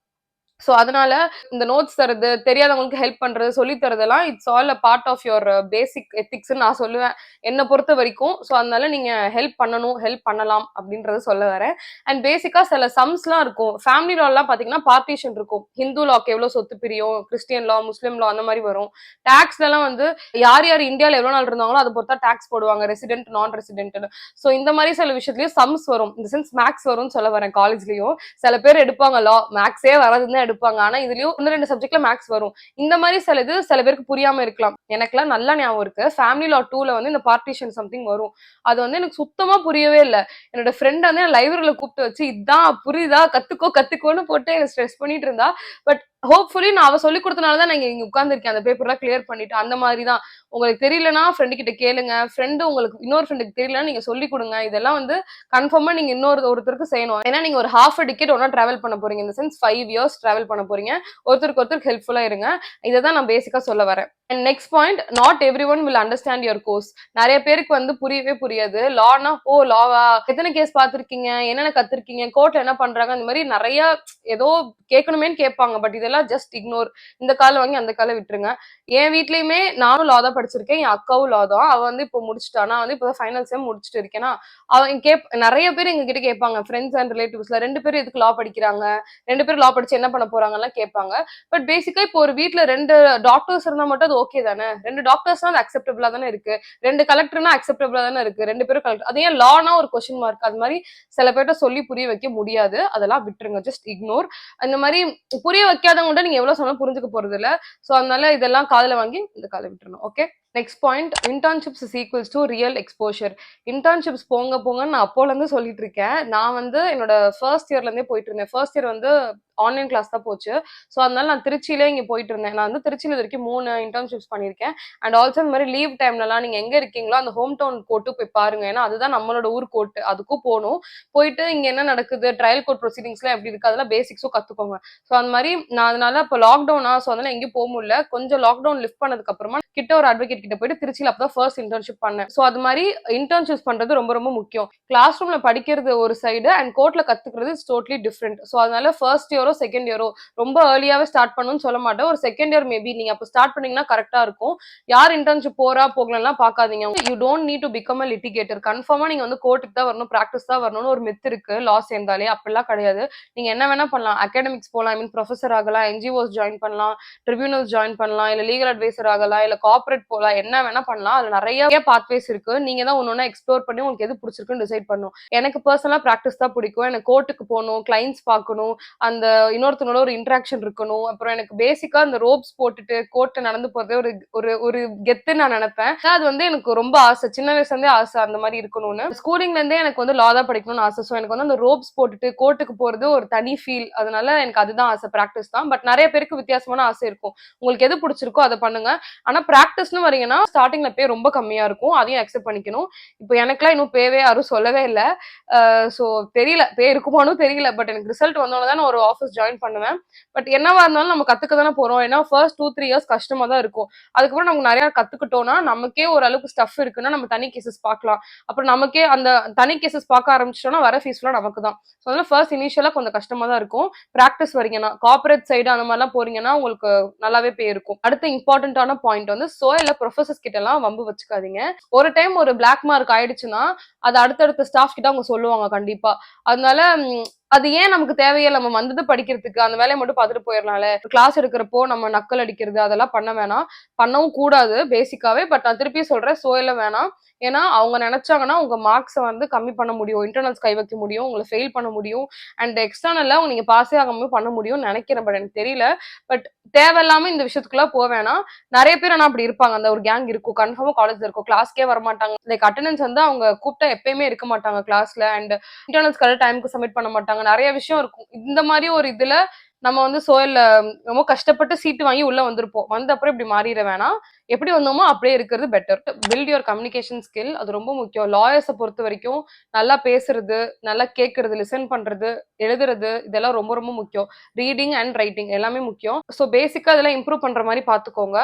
சோ அதனால இந்த நோட்ஸ் தரது, தெரியாதவங்களுக்கு ஹெல்ப் பண்றது, சொல்லி தரதெல்லாம் it's all a part of your basic ethics நான் சொல்லுவேன், என்ன பொறுத்த வரைக்கும். சோ அதனால நீங்க ஹெல்ப் பண்ணணும், ஹெல்ப் பண்ணலாம் அப்படின்றது சொல்ல வரேன். அண்ட் பேசிக்கா சில சம்ஸ்லாம் இருக்கும். ஃபேமிலி லா எல்லாம் பாத்தீங்கன்னா பார்ட்டிஷன் இருக்கும். ஹிந்து லாக்கு எவ்வளவு சொத்து பிரியும், கிறிஸ்டியன் லா, முஸ்லீம் லா, அந்த மாதிரி வரும். டாக்ஸ்ல எல்லாம் வந்து யார் யார் இந்தியால எவ்வளவு நாள் இருந்தாங்களோ அதை பொறுத்தா டாக்ஸ் போடுவாங்க, ரெசிடென்ட் நான் ரெசிடென்ட். சோ இந்த மாதிரி சில விஷயத்துலயும் சம்ஸ் வரும். இந்த சென்ஸ் மேக்ஸ் வரும்னு சொல்ல வரேன். காலேஜ்லயும் சில பேர் எடுப்பாங்க லா, மேக்ஸே வராதுன்னு எடுப்பாங்க. ஆனா இதுலயும் ஒன்னு ரெண்டு சப்ஜெக்ட்ல மேக்ஸ் வரும். இந்த மாதிரி சில இது சில பேருக்கு புரியாம இருக்கலாம். எனக்குலாம் நல்லா ஞாபகம் இருக்கு. ஃபேமிலி லா 2ல வந்து இந்த பார்ட்டிஷன் சம்திங் வரும். அது வந்து எனக்கு சுத்தமா புரியவே இல்ல. என்னோட ஃப்ரெண்ட் வந்து லைப்ரரியில கூப்பிட்டு வச்சு, இதான் புரியுதா, கத்துக்கோ கத்துக்கோன்னு போட்டு என்ன ஸ்ட்ரெஸ் பண்ணிட்டு இருந்தா. பட் ஹோப்ஃபுல்லி நான் அவ சொல்லி கொடுத்தனாலதான் நான் இங்க உட்கார்ந்துருக்கேன். அந்த பேப்பர்லாம் கிளியர் பண்ணிட்டு. அந்த மாதிரிதான். உங்களுக்கு தெரியலன்னா ஃப்ரெண்டு கிட்ட கேளுங்க. ஃப்ரெண்டு உங்களுக்கு இன்னொரு ஃப்ரெண்டுக்கு தெரியலன்னா நீங்க சொல்லி கொடுங்க. இதெல்லாம் வந்து கன்ஃபார்மா நீங்க ஒருத்தருக்கு செய்யணும். ஏன்னா நீங்க ஒரு ஹாஃப் டிக்கெட் ஒன்னா டிராவல் பண்ண போறீங்க. இந்த சென்ஸ் 5 இயர்ஸ் டிராவல் பண்ண போறீங்க. ஒருத்தருக்கு ஒருத்தருக்கு ஹெல்ப்ஃபுல்லா இருங்க. இதை தான் நான் பேசிக்கா சொல்ல வரேன். And next point, not every one will understand your course. நிறைய பேருக்கு வந்து புரியவே புரியாது. லானா ஓ லாவா, எத்தனை கேஸ் பார்த்திருக்கீங்க, என்னென்ன கத்திருக்கீங்க, கோர்ட்ல என்ன பண்றாங்க, அந்த மாதிரி நிறைய ஏதோ கேட்கணுமேன்னு கேட்பாங்க. பட் இதெல்லாம் ஜஸ்ட் இக்னோர். இந்த காலம் வாங்கி அந்த காலம் விட்டுருங்க. என் வீட்லயுமே நானும் லா தான் படிச்சிருக்கேன். என் அக்காவும் லா தான். அவ வந்து இப்போ முடிச்சுட்டா. நான் வந்து இப்போ ஃபைனல் செம் முடிச்சுட்டு இருக்கேன்னா நிறைய பேர் எங்க கிட்ட கேட்பாங்க, ஃப்ரெண்ட்ஸ் அண்ட் ரிலேட்டிவ்ஸ்ல 2 பேரும் எதுக்கு லா படிக்கிறாங்க, 2 பேரும் லா படிச்சு என்ன பண்ண போறாங்கலாம் கேட்பாங்க. பட் பேசிக்கா இப்போ ஒரு வீட்ல 2 டாக்டர்ஸ் இருந்தா மட்டும் அது ஓகே தானே. 2 டாக்டர்ஸ்னா அது அக்செப்டபிளா தானே இருக்கு. 2 கலெக்டர்னா அக்செப்டபிளா தானே இருக்கு. 2 பேரும் கலெக்டர். அது ஏன் லானா ஒரு கொஸ்டின் மார்க். அது மாதிரி சில பேர்ட்ட சொல்லி புரிய வைக்க முடியாது. அதெல்லாம் விட்டுருங்க. Just ignore. அந்த மாதிரி புரிய வைக்காதவங்க நீங்க எவ்வளவு சொன்னா புரிஞ்சுக்க போறது இல்ல. சோ அதனால இதெல்லாம் காதுல வாங்கி இந்த காலை விட்டுறணும். Okay. Next point, internships is equals to real exposure. Internships போங்க போங்கன்னு நான் அப்போல இருந்து சொல்லிட்டு இருக்கேன். நான் வந்து என்னோட ஃபர்ஸ்ட் இயர்ல இருந்தே போயிட்டு இருந்தேன். ஃபர்ஸ்ட் இயர் வந்து ஆன்லைன் கிளாஸ் தான் போச்சு. ஸோ அதனால நான் திருச்சியிலே இங்க போயிட்டு இருந்தேன். நான் வந்து திருச்சியில இது வரைக்கும் 3 இன்டர்ன்ஷிப்ஸ் பண்ணியிருக்கேன். அண்ட் ஆல்சோ இந்த மாதிரி லீவ் டைம்லலாம் நீங்க எங்க இருக்கீங்களோ அந்த ஹோம் டவுன் கோர்ட்டு போய் பாருங்க. ஏன்னா அதுதான் நம்மளோட ஊர் கோர்ட்டு. அதுக்கும் போகணும். போயிட்டு இங்க என்ன நடக்குது, ட்ரையல் கோர்ட் ப்ரொசீடிங்ஸ்லாம் எப்படி இருக்கு, அதெல்லாம் பேசிக்ஸும் கத்துக்கோங்க. ஸோ அந்த மாதிரி நான் அதனால இப்போ லாக்டவுனா, ஸோ அதனால எங்கேயும் போக முடியல. கொஞ்சம் லாக்டவுன் லிஃப்ட் பண்ணதுக்கு அப்புறமா கிட்ட ஒரு அட்வொகேட் கிட்ட போயிட்டு திருச்சியில அப்பதான் ஃபர்ஸ்ட் இன்டர்ன்ஷிப் பண்ணேன். ஸோ அது மாதிரி இன்டர்ன்ஷிப்ஸ் பண்றது ரொம்ப ரொம்ப முக்கியம். கிளாஸ் ரூம்ல படிக்கிறது ஒரு சைடு அண்ட் கோர்ட்ல கத்துக்கிறது இஸ் டோட்டலி டிஃப்ரெண்ட். ஸோ அதனால ஃபர்ஸ்ட் இயர் இயரோ செகண்ட் இயரோ ரொம்ப ஏர்லியாவே ஸ்டார்ட் பண்ணணும்னு சொல்ல மாட்டேன். ஒரு செகண்ட் இயர் மேபி நீங்க அப்போ ஸ்டார்ட் பண்ணீங்கன்னா கரெக்டா இருக்கும். யார் இன்டர்ன்ஷிப் போகலாம் பாக்காதீங்க. You don't need to become a litigator. கன்ஃபார்மா நீங்க வந்து கோர்ட்டுக்கு தான் வரணும், பிராக்டிஸ் தான் வரணும்னு ஒரு மித் இருக்கு லா சேர்ந்தாலே. அப்படிலாம் கிடையாது. நீங்க என்ன வேணா பண்ணலாம். அகாடமிக்ஸ் போகலாம், ஐ மீன் ப்ரொஃபசர் ஆகலாம், என்ஜிஓஸ் ஜாயின் பண்ணலாம், ட்ரிபியூனல்ஸ் ஜாயின் பண்ணலாம், இல்ல லீகல் அட்வைசர் ஆகலாம், இல்ல கார்பரேட் போகலாம், என்ன வேணா பண்ணலாம். அதுல நிறைய பாத்வேஸ் இருக்கு. நீங்க தான் ஒன்னொன்னா எக்ஸ்ப்ளோர் பண்ணி உங்களுக்கு எது பிடிச்சிருக்குன்னு டிசைட் பண்ணணும். எனக்கு பர்சனலா பிராக்டிஸ் தான் பிடிக்கும். எனக்கு கோர்ட்டுக்கு போகணும், கிளைண்ட்ஸ் பார்க்கணும், அந்த இன்னொருத்தனோட ஒரு இன்ட்ராக்ஷன் இருக்கணும். அப்புறம் எனக்கு பேசிக்கா அந்த ரோப்ஸ் போட்டுட்டு கோர்ட்ல நடந்து போறதே ஒரு ஒரு ஒரு கெத்துன்னு நான் நினைப்பேன். அது வந்து எனக்கு ரொம்ப ஆசை. சின்ன வயசுல இருந்தே ஆசை அந்த மாதிரி இருக்கணும்னு. ஸ்கூலிங்ல இருந்தே எனக்கு வந்து லா தான் படிக்கணும்னு ஆசை. ஸோ எனக்கு வந்து அந்த ரோப்ஸ் போட்டுட்டு கோர்ட்டுக்கு போறது ஒரு தனி ஃபீல். அதனால எனக்கு அதுதான் ஆசை, பிராக்டிஸ் தான். பட் நிறைய பேருக்கு வித்தியாசமான ஆசை இருக்கும். உங்களுக்கு எது பிடிச்சிருக்கோ அதை பண்ணுங்க. ஆனா பிராக்டிஸ்னு வரீங்கன்னா ஸ்டார்டிங்ல பே ரொம்ப கம்மியா இருக்கும். அதையும் அக்செப்ட் பண்ணிக்கணும். இப்போ எனக்குலாம் இன்னும் பேவே யாரும் சொல்லவே இல்லை. ஸோ தெரியல, பே இருக்குமானு தெரியல. பட் எனக்கு ரிசல்ட் வந்தோட தான் நான் ஒரு ஆஃபீஸ் ஜாயின் பண்ணுவேன். பட் என்னவா இருந்தாலும் நம்ம கத்துக்க தானே போறோம். ஏன்னா ஃபர்ஸ்ட் 2-3 இயர்ஸ் கஷ்டமா தான் இருக்கும். அதுக்கப்புறம் நமக்கு நிறைய கத்துக்கிட்டோம்னா நமக்கே ஓரளவுக்கு ஸ்டஃப் இருக்குன்னா நம்ம தனி கேசஸ் பார்க்கலாம். அப்புறம் நமக்கே அந்த தனி கேசஸ் பார்க்க ஆரம்பிச்சிட்டோம்னா வர ஃபீஸ்லாம் நமக்கு தான். ஸோ அதனால ஃபர்ஸ்ட் இனிஷியலா கொஞ்சம் கஷ்டமா தான் இருக்கும். பிராக்டிஸ் வரீங்கன்னா கார்பரேட் சைடு அந்த மாதிரிலாம் போறீங்கன்னா உங்களுக்கு நல்லாவே பே இருக்கும். அடுத்த இம்பார்ட்டன்டான பாயிண்ட் வந்து சோயில ப்ரொஃபசர்ஸ் கிட்ட எல்லாம் வம்பு வச்சுக்காதீங்க. ஒரு டைம் ஒரு பிளாக் மார்க் ஆயிடுச்சுன்னா அது அடுத்தடுத்த ஸ்டாஃப் கிட்ட அவங்க சொல்லுவாங்க கண்டிப்பா. அதனால அது ஏன் நமக்கு தேவையில்லை. நம்ம வந்தது படிக்கிறதுக்கு, அந்த வேலையை மட்டும் பார்த்துட்டு போயிடலாம்ல. கிளாஸ் எடுக்கிறப்போ நம்ம நக்கல் அடிக்கிறது அதெல்லாம் பண்ண வேணாம். பண்ணவும் கூடாது பேசிக்காவே. பட் நான் திருப்பி சொல்றேன், சோயில வேணாம். ஏன்னா அவங்க நினைச்சாங்கன்னா உங்க மார்க்ஸை வந்து கம்மி பண்ண முடியும், இன்டர்னல்ஸ் கை வைக்க முடியும், உங்களை ஃபெயில் பண்ண முடியும், அண்ட் எக்ஸ்டர்னல்ல நீங்க பாஸே ஆகாம பண்ண முடியும்னு நினைக்கிறேன். பட் எனக்கு தெரியல. பட் தேவையில்லாம இந்த விஷயத்துக்குள்ள போக வேணாம். நிறைய பேர் ஆனா அப்படி இருப்பாங்க. அந்த ஒரு கேங் இருக்கும், கன்ஃபார்மா காலேஜ்ல இருக்கும். கிளாஸ்க்கே வர மாட்டாங்க. லைக் அட்டெண்டன்ஸ் வந்து அவங்க கூப்பிட்டா எப்பயுமே இருக்க மாட்டாங்க கிளாஸ்ல. அண்ட் இன்டர்னல்ஸ் கரெக்ட் டைமுக்கு சப்மிட் பண்ண மாட்டாங்க. நிறைய விஷயம் இருக்கும். இந்த மாதிரி ஒரு இதுல நம்ம வந்து சோயில்ல ரொம்ப கஷ்டப்பட்டு சீட்டு வாங்கி உள்ள வந்திருப்போம். வந்த அப்புறம் இப்படி மாறிட வேணாம். எப்படி வந்தோமோ அப்படியே இருக்கிறது better. Build your communication skill. அது ரொம்ப முக்கியம். லாயர்ஸை பொறுத்த வரைக்கும் நல்லா பேசுறது, நல்லா கேட்கறது, லிசன் பண்றது, எழுதுறது, இதெல்லாம் ரொம்ப ரொம்ப முக்கியம். ரீடிங் அண்ட் ரைட்டிங் எல்லாமே முக்கியம். ஸோ பேசிக்கா இதெல்லாம் இம்ப்ரூவ் பண்ற மாதிரி பாத்துக்கோங்க.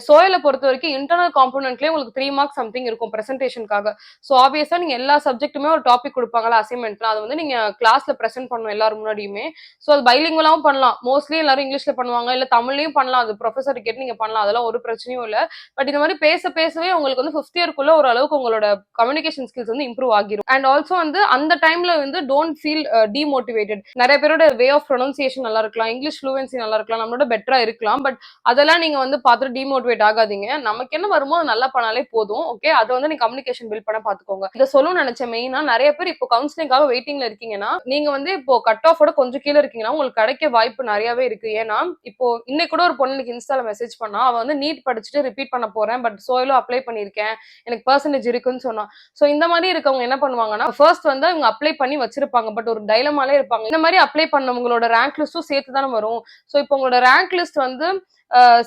சோயில பொறுத்த வரைக்கும் இன்டர்னல் காம்பனன்ட்லயே உங்களுக்கு 3 மார்க்ஸ் சம்திங் இருக்கும் பிரசன்டேஷனுக்காக. ஸோ ஆப்வியஸா நீங்க எல்லா சப்ஜெக்ட்டுமே ஒரு டாபிக் கொடுப்பாங்களா அசைன்மெண்ட்லாம், அது வந்து நீங்க கிளாஸ்ல பிரசென்ட் பண்ணணும் எல்லாரும் முன்னாடியுமே. ஸோ அது பைலிங்குவலாவும் பண்ணலாம். மோஸ்ட்லி எல்லாரும் இங்கிலீஷ்ல பண்ணுவாங்க, இல்ல தமிழ்லயும் பண்ணலாம். அது ப்ரொஃபசர் கேட்டு நீங்க பண்ணலாம். அதெல்லாம் ஒரு பிரச்சனையும் இல்ல. பட் இந்த மாதிரி பேசவே உங்களுக்கு வந்து 5th இயர்க்குள்ள ஒரு அளவுக்கு உங்களோட கம்யூனிகேஷன் ஸ்கில்ஸ் வந்து இம்ப்ரூவ் ஆகிரும். அண்ட் ஆல்சோ வந்து அந்த டைம்ல வந்து டோன்ட் ஃபீல் டிமோட்டிவேட்டட். நிறைய பேரோட வே ஆஃப் ப்ரொனன்சியேஷன் நல்லா இருக்கலாம், இங்கிலீஷ் ஃப்ளூவன்சி நல்லா இருக்கலாம், நம்மளோட பெட்டரா இருக்கலாம். பட் அதெல்லாம் நீங்க வந்து பார்த்துட்டு டிமோட்டிவேட் ஆகாதீங்க. நமக்கு என்ன வருமோ அது நல்லா பண்ணாலே போதும். ஓகே, அதை வந்து நீங்க கம்யூனிகேஷன் பில்ட் பண்ண பாத்துக்கோங்க. இதை சொல்லணும்னு நினைச்ச மெயினா, நிறைய பேர் இப்போ கவுன்சிலிங்காக வெயிட்டிங்ல இருக்கீங்கன்னா, நீங்க வந்து இப்போ கட் ஆஃபோட கொஞ்சம் கீழே இருக்கீங்கன்னா உங்களுக்கு கிடைக்க வாய்ப்பு நிறையவே இருக்கு. ஏன்னா இப்போ இன்னைக்கு கூட ஒரு பொண்ணு இன்ஸ்டால மெசேஜ் பண்ணா, அவ வந்து நீட் படிச்சுட்டு ரிப்பீட் பண்ண போறேன், பட் சோயிலும் அப்ளை பண்ணிருக்கேன், எனக்கு பெர்சன்டேஜ் இருக்குன்னு சொன்னா. சோ இந்த மாதிரி இருக்கவங்க என்ன பண்ணுவாங்கன்னா, ஃபர்ஸ்ட் வந்து அவங்க அப்ளை பண்ணி வச்சிருப்பாங்க, பட் ஒரு டைலமாலே இருப்பாங்க. இந்த மாதிரி அப்ளை பண்ணவங்களோட ரேங்க் லிஸ்டும் சேர்த்து தானே வரும். சோ இப்போ உங்களோட ரேங்க் லிஸ்ட் வந்து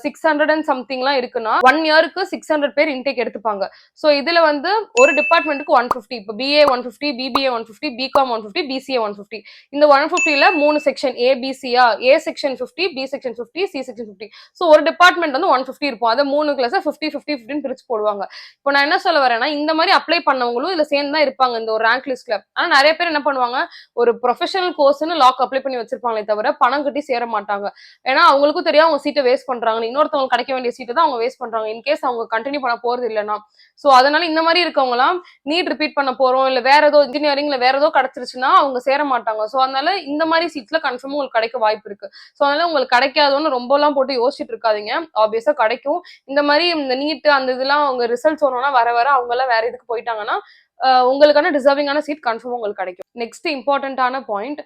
600 and சம்திங்லாம் இருக்குன்னா 1 இயருக்கு 600 பேர் இன்டேக் எடுத்துப்பாங்க. சோ இதுல வந்து ஒரு டிபார்ட்மெண்ட்டுக்கு 150. இப்போ பிஏ 150, பிபிஏ 150, பிகாம் 150, பிசிஏ 150. இந்த 150ல 3 செக்ஷன் ஏபிசியா, A section 50, B section 50, C section 50. So ஒரு டிபார்ட்மெண்ட் வந்து 150 இருக்கும். அதை 3 கிளாஸ் 50 50 50 பிரிச்சு போடுவாங்க. இப்போ நான் என்ன சொல்ல வரேன்னா, இந்த மாதிரி அப்ளை பண்ணவங்களும் இதுல சேர்ந்து தான் இருப்பாங்க இந்த ஒரு ரேங்க் லிஸ்ட்ல. ஆனா நிறைய பேர் என்ன பண்ணுவாங்க, ஒரு ப்ரொஃபஷனல் கோர்ஸ்னு லாக் அப்ளை பண்ணி வச்சிருப்பாங்களே தவிர பணம் கட்டி சேர மாட்டாங்க. ஏன்னா அவங்களுக்கும் தெரியும் அவங்க சீட்டை வேஸ்ட் பண்றாங்க, இன்னொருத்தவங்க கிடைக்க வேண்டிய சீட்டை தான் அவங்க வேஸ்ட் பண்றாங்க இன்கேஸ் அவங்க கண்டினியூ பண்ண போறது இல்லைன்னா. சோ அதனால இந்த மாதிரி இருக்கவங்க எல்லாம் நீட் ரிப்பீட் பண்ண போறோம், இல்ல வேற ஏதோ இன்ஜினியரிங்ல வேற ஏதோ கிடைச்சிருச்சுன்னா அவங்க சேர மாட்டாங்க. சோ அதனால இந்த மாதிரி சீட்ஸ்ல கன்ஃபார்ம் உங்களுக்கு கிடைக்க வாய்ப்பு இருக்கு. சோ அதனால உங்களுக்கு கிடைக்காதோன்னு ரொம்ப எல்லாம் போட்டு யோசிச்சுட்டு இருக்காதீங்க. ஆப்வியஸா கிடைக்கும். இந்த மாதிரி இந்த நீட் அந்த இதெல்லாம் அவங்க ரிசல்ட் சொன்னோம்னா வர வர அவங்க எல்லாம் வேற இதுக்கு போயிட்டாங்கன்னா உங்களுக்கான டிசர்விங்கான சீட் கன்ஃபார்ம் உங்களுக்கு கிடைக்கும். நெக்ஸ்ட் இம்பார்ட்டன்டான point,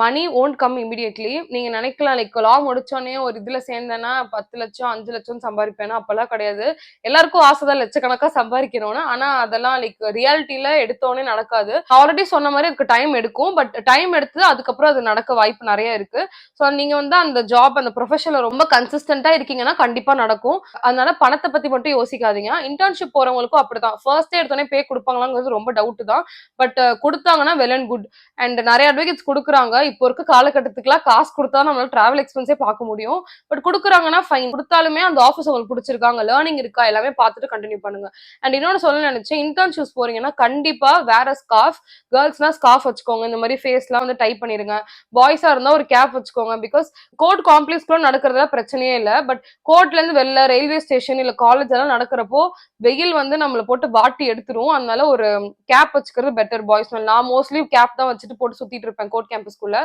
money won't come immediately. நீங்க நினைக்கலாம் லைக் லா முடிச்சோடனே ஒரு இதுல சேர்ந்தேன்னா 10 லட்சம் 5 லட்சம் சம்பாதிப்பேன்னா, அப்பெல்லாம் கிடையாது. எல்லாருக்கும் ஆசைதான் லட்சக்கணக்கா சம்பாதிக்கணும்னு. ஆனா அதெல்லாம் லைக் ரியாலிட்டியில எடுத்தோடனே நடக்காது. ஆல்ரெடி சொன்ன மாதிரி அதுக்கு டைம் எடுக்கும். பட் டைம் எடுத்து அதுக்கப்புறம் அது நடக்க வாய்ப்பு நிறைய இருக்கு. ஸோ நீங்க வந்து அந்த ஜாப் அந்த ப்ரொஃபஷன்ல ரொம்ப கன்சிஸ்டன்டா இருக்கீங்கன்னா கண்டிப்பா நடக்கும். அதனால பணத்தை பத்தி மட்டும் யோசிக்காதீங்க. இன்டர்ன்ஷிப் போறவங்களுக்கும் அப்படிதான். ஃபர்ஸ்ட் எடுத்தோடனே பே கொடுப்பாங்களாங்கிறது ரொம்ப டவுட் தான். பட் கொடுத்தாங்கன்னா வெல் அண்ட் குட். அண்ட் நிறைய அட்வொகேட்ஸ் கொடுக்குறாங்க. இப்போ இருக்க காலகட்டத்துக்குலாம் காசு கொடுத்தா நம்மளால டிராவல் எக்ஸ்பென்ஸே பார்க்க முடியும். பட் கொடுக்குறாங்கன்னா ஃபைன். கொடுத்தாலுமே அந்த ஆஃபீஸ் உங்களுக்கு பிடிச்சிருக்காங்க, லேர்னிங் இருக்கா, எல்லாமே பார்த்துட்டு கண்டினியூ பண்ணுங்க. அண்ட் இன்னொன்னு சொல்ல நினைச்சேன், இன்டர்ன்ஷிப்ஸ் போறீங்கன்னா கண்டிப்பா வேற ஸ்கார்ஃப், கேர்ள்ஸ்னா ஸ்கார்ஃப் வச்சுக்கோங்க. இந்த மாதிரி ஃபேஸ்லாம் வந்து டைப் பண்ணிருங்க. பாய்ஸா இருந்தா ஒரு கேப் வச்சுக்கோங்க. பிகாஸ் கோர்ட் காம்ப்ளெக்ஸ்க்குள்ள நடக்கிறதுல பிரச்சனையே இல்லை. பட் கோர்ட்ல இருந்து வெளில ரயில்வே ஸ்டேஷன் இல்ல காலேஜ் எல்லாம் நடக்கிறப்போ வெயில் வந்து நம்மள போட்டு வாட்டி எடுத்துரும். அதனால ஒரு கேப் வச்சுக்கிறது பெட்டர் பாய்ஸ். நான் மோஸ்ட்லி கேப் தான் வச்சுட்டு போட்டு சுத்திட்டு இருப்பேன் கோர்ட் கேம்பஸ்குள்ள.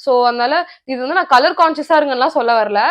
சோ அதனால இது வந்து நான் கலர் கான்சியஸா இருங்கலாம் சொல்ல வரல.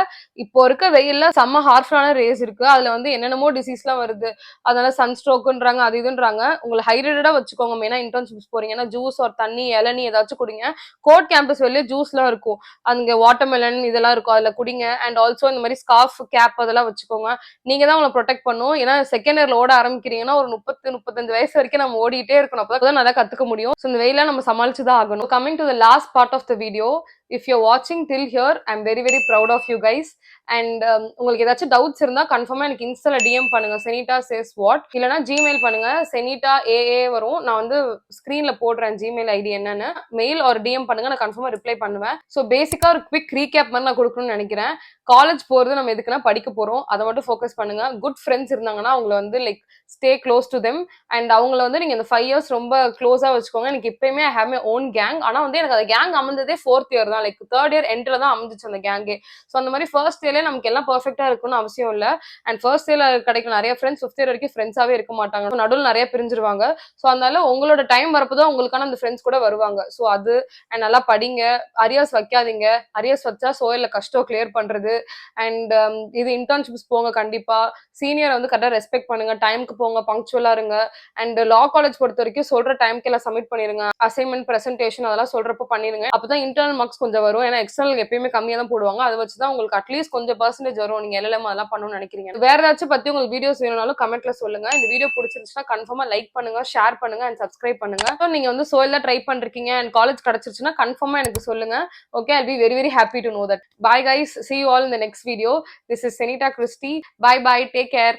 இப்போ இருக்க வெயில்ல செம்ம ஹார்ஃபுல்லான ரேஸ் இருக்கு. அதுல வந்து என்னென்னமோ டிசீஸ் எல்லாம் வருது. அதனால சன்ஸ்ட்ரோக்குன்றாங்க, அது இதுன்றாங்க. உங்களை ஹைட்ரேட்டடா வச்சுக்கோங்க. மெயினா இன்டர்ன்ஷிப்ஸ் போறீங்கன்னா ஜூஸ் ஒரு தண்ணி, இளநீ ஏதாச்சும் குடிங்க. கோர்ட் கேம்பஸ் வெளியே ஜூஸ் எல்லாம் இருக்கும். அங்க வாட்டர்மெலன் இதெல்லாம் இருக்கும், அதுல குடிங்க. அண்ட் ஆல்சோ இந்த மாதிரி ஸ்கார்ஃப், கேப் அதெல்லாம் வச்சுக்கோங்க. நீங்க தான் உங்களை ப்ரொடெக்ட் பண்ணும். ஏன்னா செகண்ட் இயர்ல ஓட ஆரம்பிக்கிறீங்கன்னா ஒரு 35 வயசு வரைக்கும் நம்ம ஓடிட்டே இருக்கணும். அப்பதான் நல்லா கத்துக்க முடியும். ஸோ இந்த வெயில நம்ம சமாளிச்சுதான் ஆகணும். Coming to the last part of the video, if you're watching till here, I'm very very proud of you guys. And உங்களுக்கு ஏதாச்சும் டவுட்ஸ் இருந்தா கன்ஃபார்மா எனக்கு இன்ஸ்டால டிஎம் பண்ணுங்க, செனிட்டா சேஸ் வாட். இல்லைன்னா ஜிமெயில் பண்ணுங்க, செனிட்டா ஏஏ வரும். நான் வந்து ஸ்கிரீன்ல போடுறேன் ஜிமெயில் ஐடி என்னன்னு. மெயில் ஒரு டிஎம் பண்ணுங்க, நான் கன்ஃபார்மா ரிப்ளை பண்ணுவேன். ஸோ பேசிக்கா ஒரு குவிக் ரீகேப் மாதிரி நான் கொடுக்கணும்னு நினைக்கிறேன். காலேஜ் போறது நம்ம எதுக்குன்னா படிக்க போறோம், அதை மட்டும் ஃபோக்கஸ் பண்ணுங்க. குட் ஃப்ரெண்ட்ஸ் இருந்தாங்கன்னா அவங்கள வந்து like stay close to them. And அவங்கள வந்து நீங்க இந்த 5 இயர்ஸ் ரொம்ப க்ளோஸா வச்சுக்கோங்க. எனக்கு இப்பயுமே I have my own gang. ஆனா வந்து எனக்கு அந்த கேங் அமைந்ததே 4th இயர் தான். லைக் 3rd இயர் எண்ட்ல தான் அமைஞ்சிச்சு அந்த கேங்கே. ஸோ அந்த மாதிரி ஃபர்ஸ்ட் இயர்ல நமக்கு எல்லாம் பெர்ஃபெக்டா இருக்கும்னு அவசியம் இல்லை. அண்ட் ஃபர்ஸ்ட் இயர்ல கிடைக்கும் நிறைய ஃப்ரெண்ட்ஸ் 5th இயர் வரைக்கும் ஃப்ரெண்ட்ஸாவே இருக்க மாட்டாங்க. நடுவில் நிறைய பிரிஞ்சிருவாங்க. ஸோ அதனால உங்களோட டைம் வரப்போதான் உங்களுக்கான அந்த ஃப்ரெண்ட்ஸ் கூட வருவாங்க. ஸோ அது அண்ட் நல்லா படிங்க, அரியர்ஸ் வைக்காதீங்க. அரியர்ஸ் வச்சா சோயில கஷ்டம் கிளியர் பண்றது. அண்ட் இது இன்டர்ன்ஷிப்ஸ் போங்க கண்டிப்பா. சீனியரை வந்து கரெக்டாக ரெஸ்பெக்ட் பண்ணுங்க, டைமுக்கு போங்க, பங்க்சுவலா இருங்க. அண்ட் லா காலேஜ் பொறுத்த வரைக்கும் சொல்ற டைம்க்கு எல்லாம் சப்மிட் பண்ணிருங்க. அசைன்மெண்ட், பிரசன்டேஷன் அதெல்லாம் சொல்றப்ப பண்ணிருங்க. அப்பதான் இன்டர்னல் மார்க்ஸ் கொஞ்சம் வரும். ஏன்னா எக்ஸ்டர்னல் எப்பயுமே கம்மியா தான் போடுவாங்க. அதை வச்சுதான் உங்களுக்கு அட்லீஸ்ட் கொஞ்சம் பர்சன்டேஜ் வரும். நீங்க எல்எல்எம் அதெல்லாம் பண்ணணும்னு நினைக்கிறீங்க. வேற ஏதாச்சும் பத்தி உங்களுக்கு வீடியோஸ் வேணும்னாலும் கமெண்ட்ல சொல்லுங்க. இந்த வீடியோ பிடிச்சிருந்துச்சுன்னா கன்ஃபார்மா லைக் பண்ணுங்க, ஷேர் பண்ணுங்க அண்ட் சப்ஸ்கிரைப் பண்ணுங்க. ஸோ நீங்க வந்து சோயில ட்ரை பண்றீங்க அண்ட் காலேஜ் கிடைச்சிருச்சுன்னா கன்ஃபார்மா எனக்கு சொல்லுங்க. Okay, I'll be very very happy to know that. Bye guys, see you all in the next video. This is Senita Christy. Bye bye, take care.